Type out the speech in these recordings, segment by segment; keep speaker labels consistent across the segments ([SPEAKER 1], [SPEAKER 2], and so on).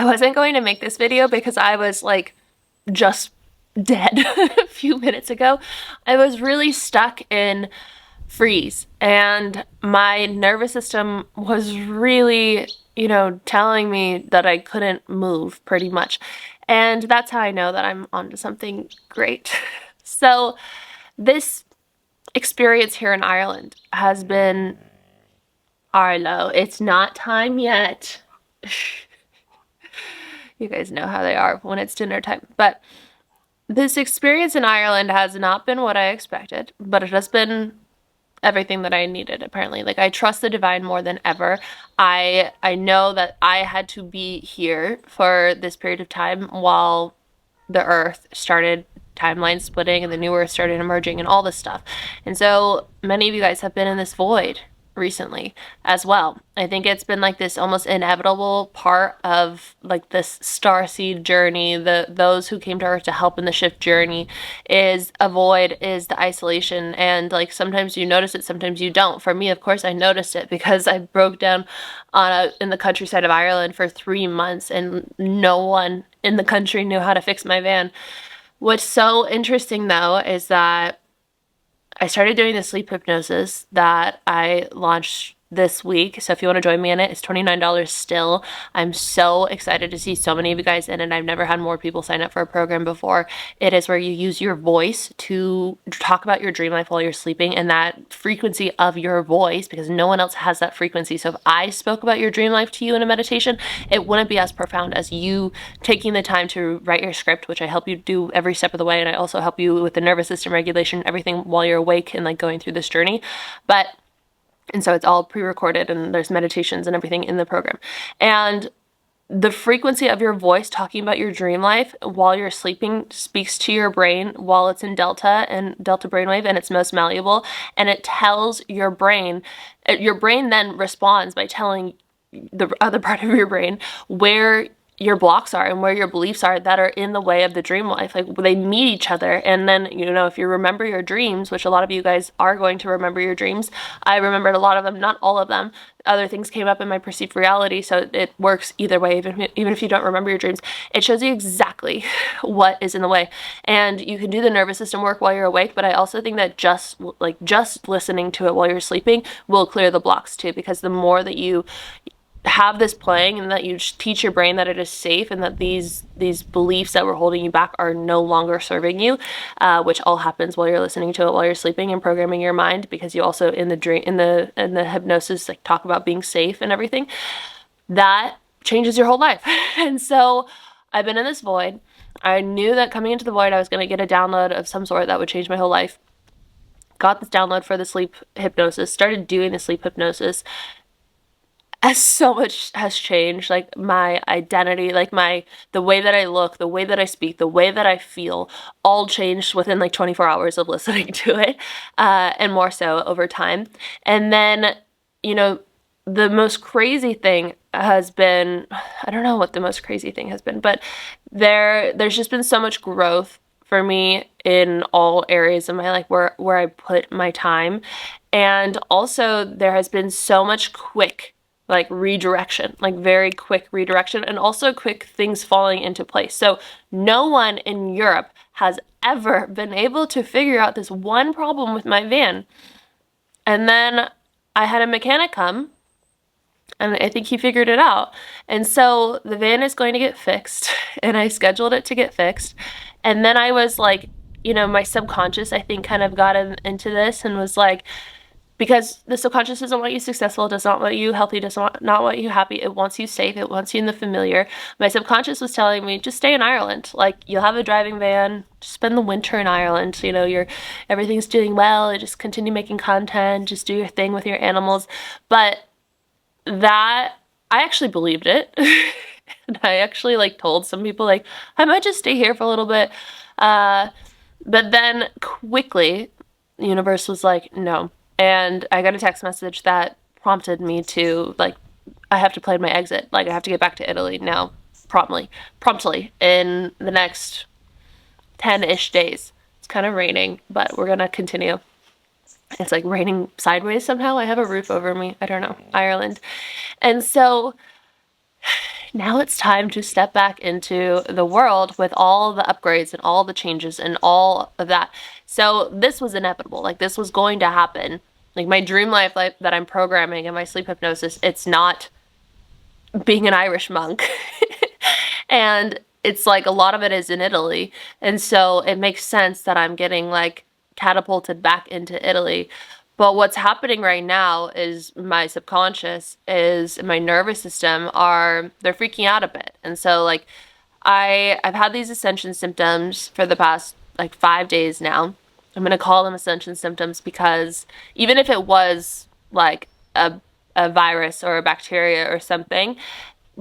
[SPEAKER 1] I wasn't going to make this video because I was like just dead a few minutes ago. I was really stuck in freeze, and my nervous system was really, telling me that I couldn't move pretty much. And that's how I know that I'm onto something great. So this experience here in Ireland has been Arlo. It's not time yet. You guys know how they are when it's dinner time. But this experience in Ireland has not been what I expected, but it has been everything that I needed, apparently. Like, I trust the divine more than ever. I know that I had to be here for this period of time while the earth started timeline splitting and the new earth started emerging and all this stuff. And so many of you guys have been in this void recently as well. I think it's been like this almost inevitable part of like this starseed journey. Those who came to earth to help in the shift journey is a void, is the isolation. And like sometimes you notice it, sometimes you don't. For me, of course, I noticed it because I broke down in the countryside of Ireland for 3 months and no one in the country knew how to fix my van. What's so interesting though is that I started doing the sleep hypnosis that I launched this week. So if you want to join me in it, it's $29 still. I'm so excited to see so many of you guys in it. I've never had more people sign up for a program before. It is where you use your voice to talk about your dream life while you're sleeping, and that frequency of your voice, because no one else has that frequency. So if I spoke about your dream life to you in a meditation, it wouldn't be as profound as you taking the time to write your script, which I help you do every step of the way. And I also help you with the nervous system regulation, everything while you're awake and like going through this journey. And so it's all pre-recorded and there's meditations and everything in the program. And the frequency of your voice talking about your dream life while you're sleeping speaks to your brain while it's in delta and delta brainwave and it's most malleable. And it tells your brain then responds by telling the other part of your brain where your blocks are and where your beliefs are that are in the way of the dream life. Like they meet each other. And then, if you remember your dreams, which a lot of you guys are going to remember your dreams, I remembered a lot of them, not all of them. Other things came up in my perceived reality. So it works either way, even if you don't remember your dreams. It shows you exactly what is in the way. And you can do the nervous system work while you're awake, but I also think that just listening to it while you're sleeping will clear the blocks too, because the more that you have this playing and that you teach your brain that it is safe and that these beliefs that were holding you back are no longer serving you, which all happens while you're listening to it while you're sleeping and programming your mind, because you also in the hypnosis like talk about being safe and everything, that changes your whole life. And so I've been in this void. I knew that coming into the void I was going to get a download of some sort that would change my whole life. Got this download for the sleep hypnosis, started doing the sleep hypnosis. As so much has changed, like my identity, like the way that I look, the way that I speak, the way that I feel, all changed within like 24 hours of listening to it, and more so over time. And then, the most crazy thing has been, I don't know what the most crazy thing has been, but there's just been so much growth for me in all areas of my life where I put my time. And also there has been so much quick redirection, very quick redirection, and also quick things falling into place. So no one in Europe has ever been able to figure out this one problem with my van. And then I had a mechanic come, and I think he figured it out. And so the van is going to get fixed, and I scheduled it to get fixed. And then I was like, my subconscious, I think, kind of got into this and was like, because the subconscious doesn't want you successful, does not want you healthy, not want you happy. It wants you safe. It wants you in the familiar. My subconscious was telling me, just stay in Ireland. Like, you'll have a driving van. Just spend the winter in Ireland. Everything's doing well. Just continue making content. Just do your thing with your animals. But that, I actually believed it. And I actually told some people I might just stay here for a little bit. But then quickly, the universe was like, no. And I got a text message that prompted me to, I have to plan my exit. I have to get back to Italy now, promptly in the next 10-ish days. It's kind of raining, but we're going to continue. It's raining sideways somehow. I have a roof over me. I don't know. Ireland. And so now it's time to step back into the world with all the upgrades and all the changes and all of that. So this was inevitable. Like, this was going to happen. Like, my dream life that I'm programming in my sleep hypnosis, it's not being an Irish monk. And it's like a lot of it is in Italy. And so it makes sense that I'm getting like catapulted back into Italy. But what's happening right now is my subconscious is my nervous system they're freaking out a bit. And so like I've had these Ascension symptoms for the past like 5 days now. I'm gonna call them Ascension symptoms because even if it was like a virus or a bacteria or something,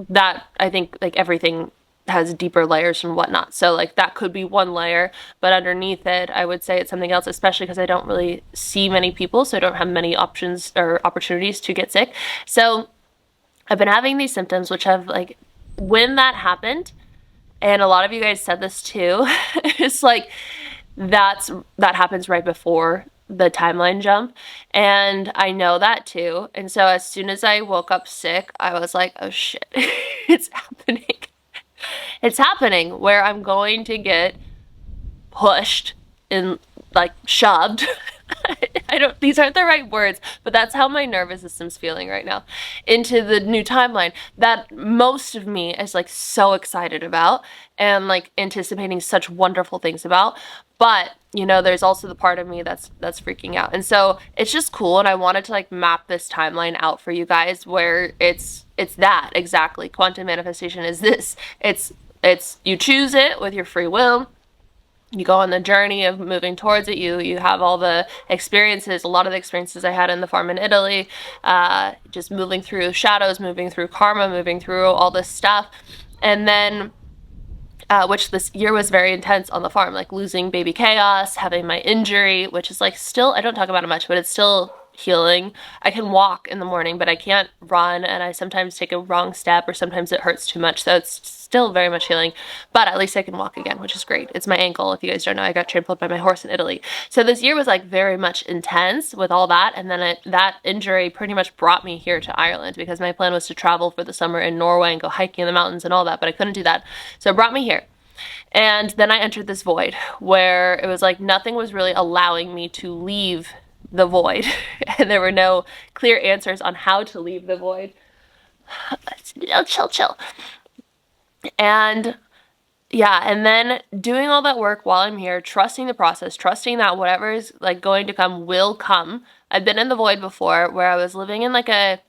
[SPEAKER 1] that I think like everything has deeper layers and whatnot. So like that could be one layer, but underneath it, I would say it's something else, especially because I don't really see many people, so I don't have many options or opportunities to get sick. So I've been having these symptoms, which have like, when that happened, and a lot of you guys said this too, it's like that happens right before the timeline jump, and I know that too. And so as soon as I woke up sick, I was like, oh shit, it's happening. It's happening where I'm going to get pushed and like shoved. These aren't the right words, but that's how my nervous system's feeling right now, into the new timeline that most of me is like so excited about and like anticipating such wonderful things about. But you know, there's also the part of me that's freaking out. And so it's just cool, and I wanted to like map this timeline out for you guys where it's that exactly. Quantum manifestation is this. It's you choose it with your free will. You go on the journey of moving towards it. You have all the experiences, a lot of the experiences I had in the farm in Italy, just moving through shadows, moving through karma, moving through all this stuff. And then, which this year was very intense on the farm, like losing baby chaos, having my injury, which is like still, I don't talk about it much, but it's still healing. I can walk in the morning, but I can't run, and I sometimes take a wrong step, or sometimes it hurts too much, so it's still very much healing, but at least I can walk again, which is great. It's my ankle. If you guys don't know, I got trampled by my horse in Italy. So this year was like very much intense with all that, and then that injury pretty much brought me here to Ireland, because my plan was to travel for the summer in Norway and go hiking in the mountains and all that, but I couldn't do that. So it brought me here. And then I entered this void where it was like nothing was really allowing me to leave the void, and there were no clear answers on how to leave the void. Chill. And yeah, and then doing all that work while I'm here, trusting the process, trusting that whatever is like going to come will come. I've been in the void before where I was living in like a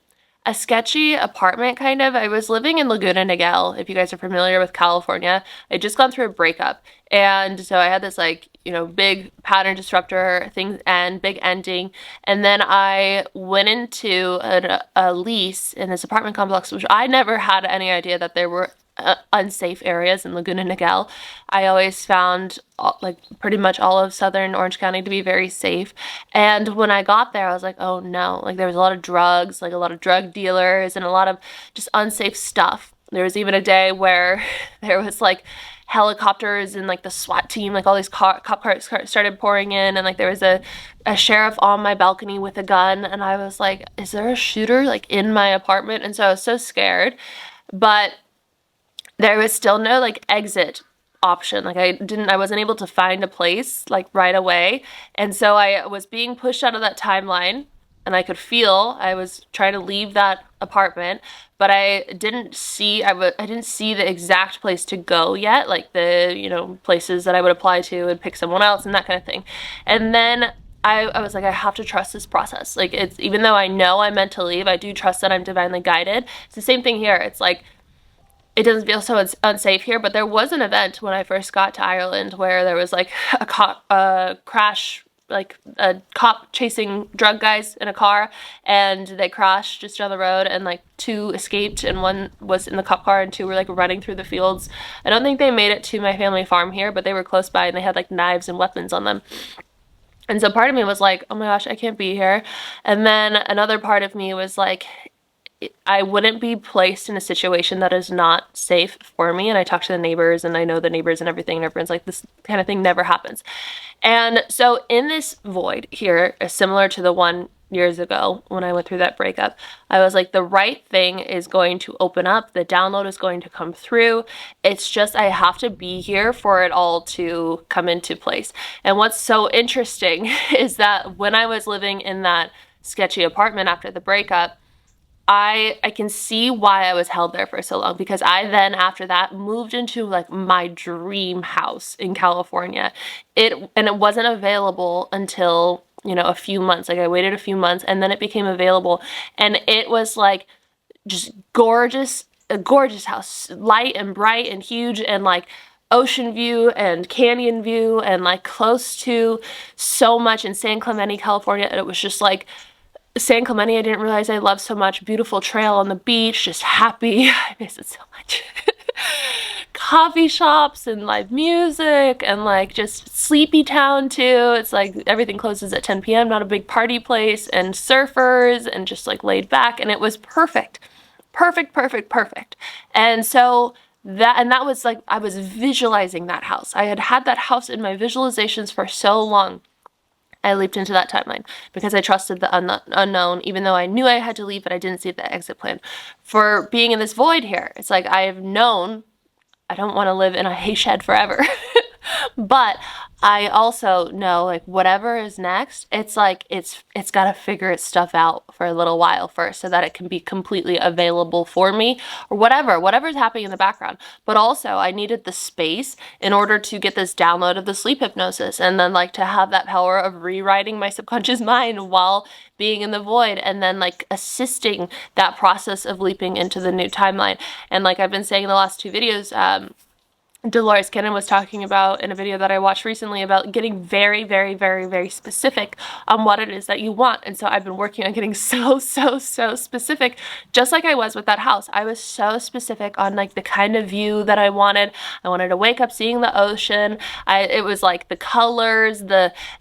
[SPEAKER 1] sketchy apartment kind of. I was living in Laguna Niguel, if you guys are familiar with California. I'd just gone through a breakup, and so I had this like, you know, big pattern disruptor thing and big ending, and then I went into a lease in this apartment complex, which I never had any idea that there were unsafe areas in Laguna Niguel. I always found like pretty much all of southern Orange County to be very safe. And when I got there, I was like, oh no, like there was a lot of drugs, like a lot of drug dealers and a lot of just unsafe stuff. There was even a day where there was like helicopters and like the SWAT team, like all these cop cars started pouring in, and like there was a sheriff on my balcony with a gun, and I was like, is there a shooter like in my apartment? And so I was so scared, but there was still no like exit option. Like I wasn't able to find a place like right away. And so I was being pushed out of that timeline, and I could feel I was trying to leave that apartment, but I didn't see the exact place to go yet, like the, you know, places that I would apply to and pick someone else and that kind of thing. And then I was like, I have to trust this process. Like, it's, even though I know I'm meant to leave, I do trust that I'm divinely guided. It's the same thing here. It's like, it doesn't feel so unsafe here, but there was an event when I first got to Ireland where there was like a crash, like a cop chasing drug guys in a car, and they crashed just down the road, and like 2 escaped, and 1 was in the cop car and 2 were like running through the fields. I don't think they made it to my family farm here, but they were close by, and they had like knives and weapons on them. And so part of me was like, oh my gosh, I can't be here. And then another part of me was like, I wouldn't be placed in a situation that is not safe for me. And I talked to the neighbors, and I know the neighbors and everything, and everyone's like, this kind of thing never happens. And so in this void here, similar to the one years ago when I went through that breakup. I was like, the right thing is going to open up. The download is going to come through. It's just I have to be here for it all to come into place. And what's so interesting is that when I was living in that sketchy apartment after the breakup, I can see why I was held there for so long, because I then after that moved into like my dream house in California. It wasn't available until, you know, a few months. Like I waited a few months and then it became available, and it was like just gorgeous, a gorgeous house, light and bright and huge, and like ocean view and canyon view, and like close to so much in San Clemente, California. And it was just like San Clemente, I didn't realize I loved so much. Beautiful trail on the beach, just happy. I miss it so much. Coffee shops and live music and like just sleepy town too. It's like everything closes at 10 p.m., not a big party place, and surfers and just like laid back. And it was perfect. Perfect, perfect, perfect. And so that was like, I was visualizing that house. I had had that house in my visualizations for so long. I leaped into that timeline because I trusted the unknown, even though I knew I had to leave, but I didn't see the exit plan. For being in this void here, it's like I have known I don't want to live in a hay shed forever. But I also know like whatever is next, it's like it's got to figure its stuff out for a little while first so that it can be completely available for me, or whatever's happening in the background. But also I needed the space in order to get this download of the sleep hypnosis, and then like to have that power of rewriting my subconscious mind while being in the void, and then like assisting that process of leaping into the new timeline. And like I've been saying in the last two videos, Dolores Cannon was talking about in a video that I watched recently about getting very, very, very, very specific on what it is that you want. And so I've been working on getting so specific, just like I was with that house. I was so specific on like the kind of view that I wanted. I wanted to wake up seeing the ocean. It was like the colors,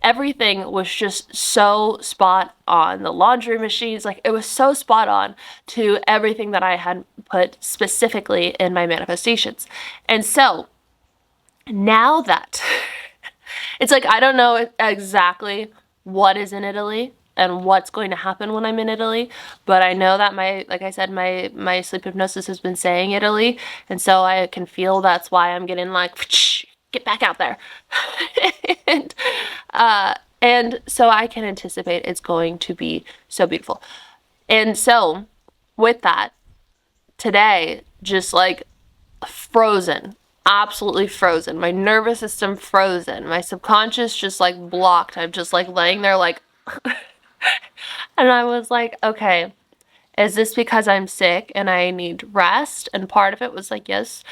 [SPEAKER 1] everything was just so spot on. The laundry machines, like it was so spot on to everything that I had put specifically in my manifestations. And so now that it's like I don't know exactly what is in Italy and what's going to happen when I'm in Italy, but I know that like I said, my sleep hypnosis has been saying Italy, and so I can feel that's why I'm getting like get back out there. And so I can anticipate it's going to be so beautiful. And so with that, today, just like frozen, absolutely frozen. My nervous system frozen. My subconscious just like blocked. I'm just like laying there like, and I was like, okay, is this because I'm sick and I need rest? And part of it was like, yes.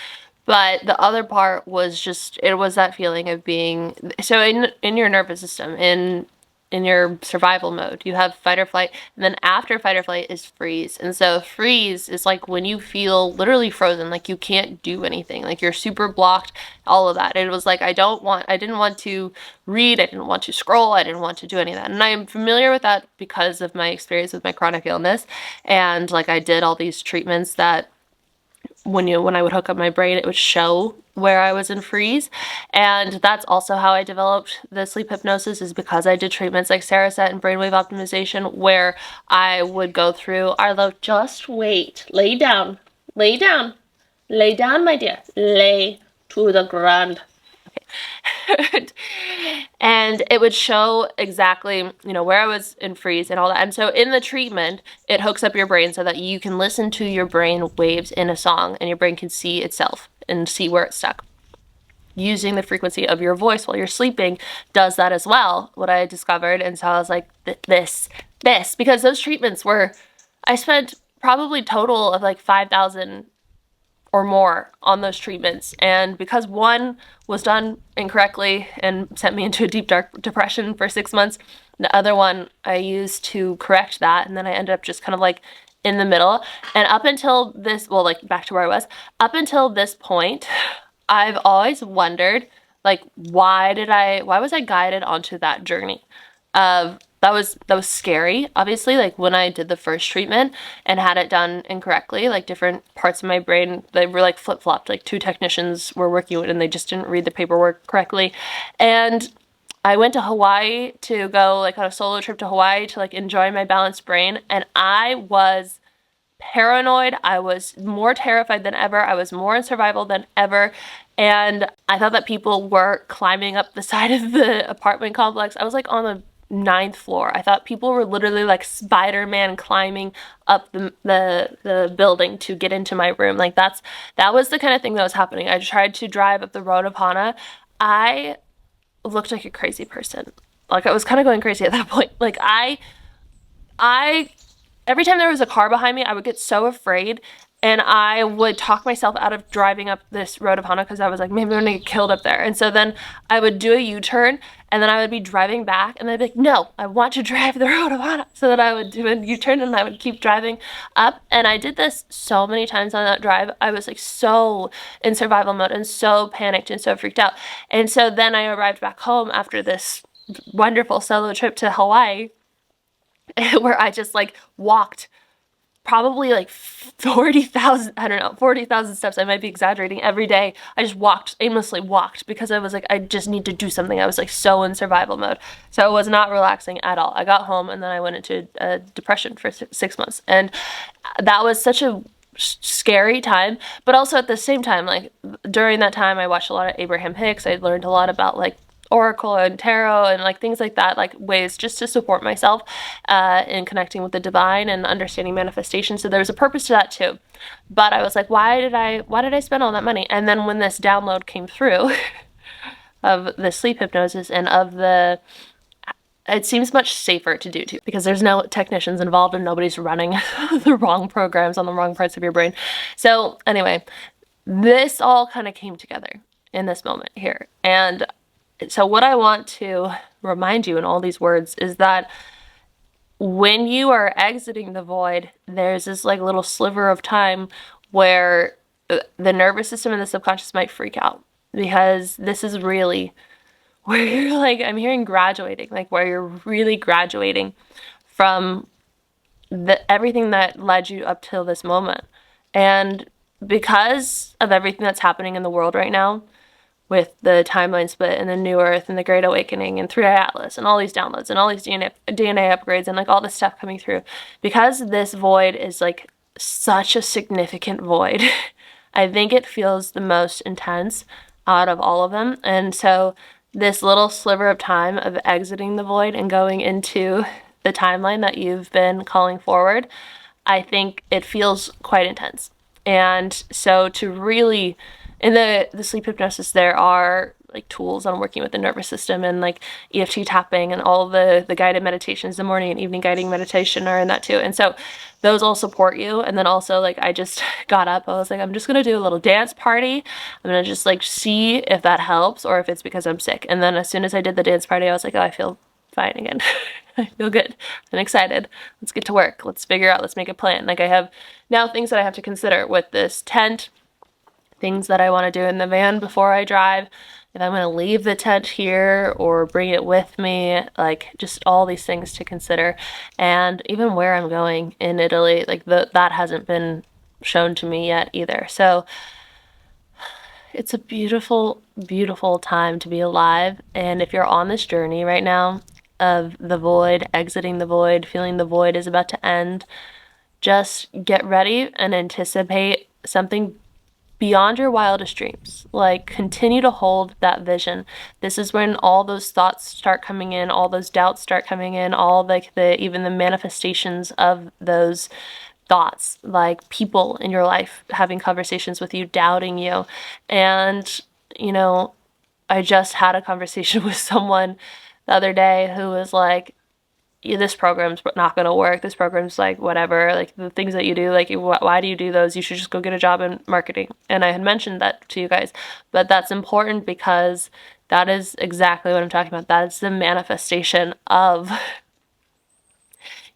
[SPEAKER 1] But the other part was just, it was that feeling of being, so in your nervous system, in your survival mode, you have fight or flight, and then after fight or flight is freeze. And so freeze is like when you feel literally frozen, like you can't do anything, like you're super blocked, all of that. It was like I didn't want to read, I didn't want to scroll, I didn't want to do any of that. And I'm familiar with that because of my experience with my chronic illness. And like I did all these treatments that when I would hook up my brain, it would show where I was in freeze. And that's also how I developed the sleep hypnosis, is because I did treatments like Saracet and brainwave optimization, where I would go through, Arlo, just wait, lay down, my dear, lay to the ground. Okay. And it would show exactly, you know, where I was in freeze and all that. And so in the treatment, it hooks up your brain so that you can listen to your brain waves in a song, and your brain can see itself and see where it's stuck. Using the frequency of your voice while you're sleeping does that as well, what I discovered. And so I was like, this, because those treatments I spent probably total of like 5,000 or more on those treatments. And because one was done incorrectly and sent me into a deep, dark depression for 6 months, the other one I used to correct that. And then I ended up just kind of like in the middle. And up until this, well, like back to where I was, up until this point, I've always wondered, like, why was I guided onto that journey of, that was scary, obviously, like when I did the first treatment and had it done incorrectly, like different parts of my brain, they were like flip-flopped, like two technicians were working with it and they just didn't read the paperwork correctly. And I went to Hawaii to go like on a solo trip to Hawaii to like enjoy my balanced brain, and I was paranoid. I was more terrified than ever. I was more in survival than ever. And I thought that people were climbing up the side of the apartment complex. I was like on the 9th floor. I thought people were literally like Spider-Man climbing up the building to get into my room. Like that was the kind of thing that was happening. I tried to drive up the road of Hana. I looked like a crazy person. Like I was kind of going crazy at that point. Like I every time there was a car behind me, I would get so afraid, and I would talk myself out of driving up this road of Hana because I was like, maybe I'm gonna get killed up there. And so then I would do a U-turn, and then I would be driving back, and I'd be like, no, I want to drive the road of Hana. So that I would do a U-turn, and I would keep driving up. And I did this so many times on that drive. I was like so in survival mode and so panicked and so freaked out. And so then I arrived back home after this wonderful solo trip to Hawaii, where I just like walked probably like 40,000, I don't know, 40,000 steps. I might be exaggerating every day. I just aimlessly walked because I was like, I just need to do something. I was like so in survival mode. So it was not relaxing at all. I got home and then I went into a depression for 6 months. And that was such a scary time. But also at the same time, like during that time, I watched a lot of Abraham Hicks. I learned a lot about like Oracle and tarot and like things like that, like ways just to support myself in connecting with the divine and understanding manifestation. So there was a purpose to that too. But I was like, why did I spend all that money? And then when this download came through of the sleep hypnosis and of it seems much safer to do too, because there's no technicians involved and nobody's running the wrong programs on the wrong parts of your brain. So anyway, this all kind of came together in this moment here. And so what I want to remind you in all these words is that when you are exiting the void, there's this like little sliver of time where the nervous system and the subconscious might freak out, because this is really where you're like, I'm hearing graduating, like where you're really graduating from everything that led you up till this moment. And because of everything that's happening in the world right now, with the timeline split and the new earth and the great awakening and 3i Atlas and all these downloads and all these DNA upgrades and like all this stuff coming through, because this void is like such a significant void, I think it feels the most intense out of all of them. And so this little sliver of time of exiting the void and going into the timeline that you've been calling forward, I think it feels quite intense. And so to really, in the sleep hypnosis, there are like tools on working with the nervous system and like EFT tapping and all the guided meditations, the morning and evening guiding meditation are in that too. And so those all support you. And then also like I just got up, I was like, I'm just going to do a little dance party. I'm going to just like see if that helps or if it's because I'm sick. And then as soon as I did the dance party, I was like, oh, I feel fine again. I feel good. I'm excited. Let's get to work. Let's figure out, let's make a plan. Like I have now things that I have to consider with this tent, things that I want to do in the van before I drive, if I'm going to leave the tent here or bring it with me, like just all these things to consider. And even where I'm going in Italy, like that hasn't been shown to me yet either. So it's a beautiful, beautiful time to be alive. And if you're on this journey right now of the void, exiting the void, feeling the void is about to end, just get ready and anticipate something beyond your wildest dreams. Like continue to hold that vision. This is when all those thoughts start coming in, all those doubts start coming in, all like even the manifestations of those thoughts, like people in your life having conversations with you, doubting you. And, you know, I just had a conversation with someone the other day who was like, this program's not going to work. This program's like whatever, like the things that you do, like why do you do those? You should just go get a job in marketing. And I had mentioned that to you guys, but that's important because that is exactly what I'm talking about. That is the manifestation of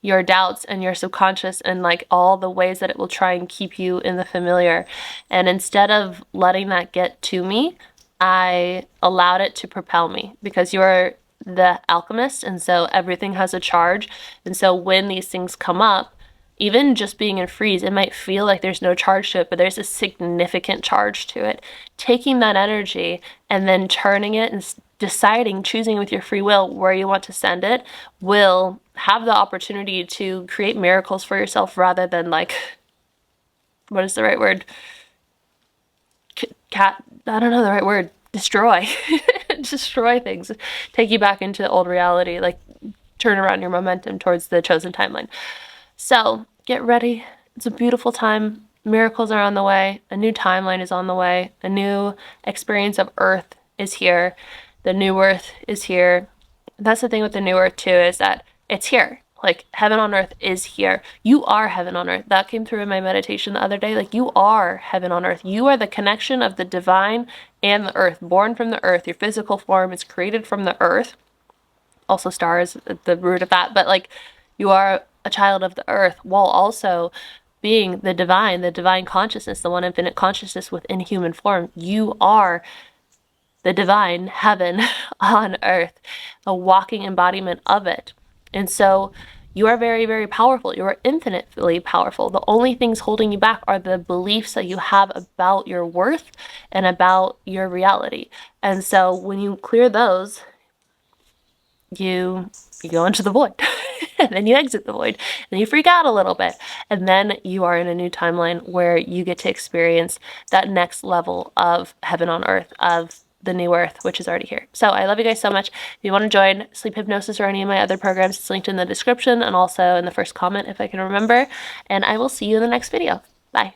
[SPEAKER 1] your doubts and your subconscious and like all the ways that it will try and keep you in the familiar. And instead of letting that get to me, I allowed it to propel me, because you're the alchemist, and so everything has a charge. And so when these things come up, even just being in freeze, it might feel like there's no charge to it, but there's a significant charge to it. Taking that energy and then turning it and deciding, choosing with your free will where you want to send it, will have the opportunity to create miracles for yourself rather than like, what is the right word? I don't know the right word. Destroy. Destroy things. Take you back into old reality, like turn around your momentum towards the chosen timeline. So get ready. It's a beautiful time. Miracles are on the way. A new timeline is on the way. A new experience of Earth is here. The new Earth is here. That's the thing with the new Earth too, is that it's here. Like heaven on earth is here. You are heaven on earth. That came through in my meditation the other day. Like you are heaven on earth. You are the connection of the divine and the earth, born from the earth. Your physical form is created from the earth. Also stars at the root of that. But like you are a child of the earth while also being the divine consciousness, the one infinite consciousness within human form. You are the divine heaven on earth, a walking embodiment of it. And so you are very, very powerful. You are infinitely powerful. The only things holding you back are the beliefs that you have about your worth and about your reality. And so when you clear those, you go into the void. And then you exit the void and you freak out a little bit. And then you are in a new timeline where you get to experience that next level of heaven on earth, of the new earth, which is already here. So I love you guys so much. If you want to join sleep hypnosis or any of my other programs, it's linked in the description and also in the first comment if I can remember. And I will see you in the next video.